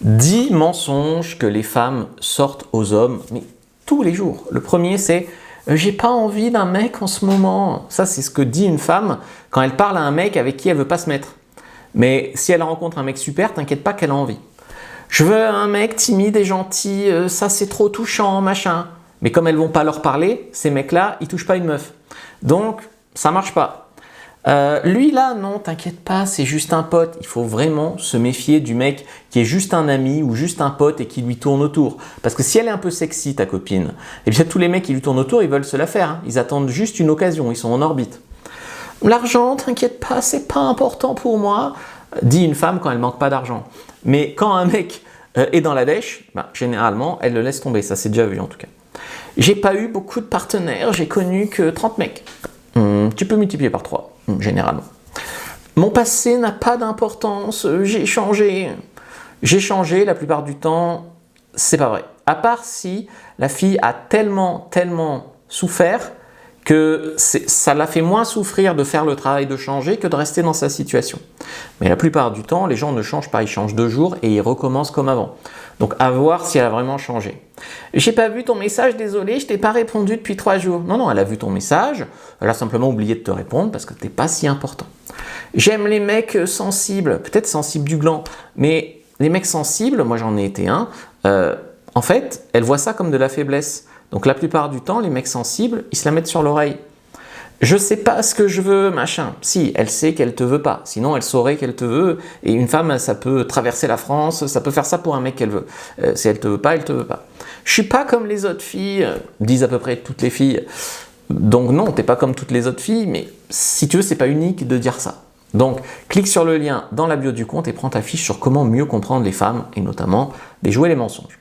10 mensonges que les femmes sortent aux hommes, mais tous les jours. Le premier, c'est « j'ai pas envie d'un mec en ce moment ». Ça, c'est ce que dit une femme quand elle parle à un mec avec qui elle veut pas se mettre. Mais si elle rencontre un mec super, t'inquiète pas qu'elle a envie. Je veux un mec timide et gentil, ça c'est trop touchant, machin. Mais comme elles vont pas leur parler, ces mecs-là, ils touchent pas une meuf. Donc, ça marche pas. Lui là, non, t'inquiète pas, c'est juste un pote. Il faut vraiment se méfier du mec qui est juste un ami ou juste un pote et qui lui tourne autour. Parce que si elle est un peu sexy, ta copine, et bien tous les mecs qui lui tournent autour, ils veulent se la faire. Hein. Ils attendent juste une occasion, ils sont en orbite. L'argent, t'inquiète pas, c'est pas important pour moi, dit une femme quand elle manque pas d'argent. Mais quand un mec est dans la dèche, généralement, elle le laisse tomber. Ça, c'est déjà vu en tout cas. J'ai pas eu beaucoup de partenaires, j'ai connu que 30 mecs. Tu peux multiplier par 3, généralement. Mon passé n'a pas d'importance, j'ai changé. J'ai changé la plupart du temps, c'est pas vrai. À part si la fille a tellement souffert que ça l'a fait moins souffrir de faire le travail de changer que de rester dans sa situation. Mais la plupart du temps, les gens ne changent pas, ils changent 2 jours et ils recommencent comme avant. Donc à voir si elle a vraiment changé. J'ai pas vu ton message, désolé, je t'ai pas répondu depuis 3 jours. Non, elle a vu ton message, elle a simplement oublié de te répondre parce que t'es pas si important. J'aime les mecs sensibles, peut-être sensibles du gland, mais les mecs sensibles, moi j'en ai été un, en fait, elle voit ça comme de la faiblesse. Donc la plupart du temps, les mecs sensibles, ils se la mettent sur l'oreille. Je sais pas ce que je veux, machin. Si, elle sait qu'elle te veut pas. Sinon, elle saurait qu'elle te veut. Et une femme, ça peut traverser la France, ça peut faire ça pour un mec qu'elle veut. Si elle te veut pas, elle te veut pas. Je suis pas comme les autres filles, disent à peu près toutes les filles. Donc non, t'es pas comme toutes les autres filles, mais si tu veux, c'est pas unique de dire ça. Donc, clique sur le lien dans la bio du compte et prends ta fiche sur comment mieux comprendre les femmes et notamment déjouer les mensonges.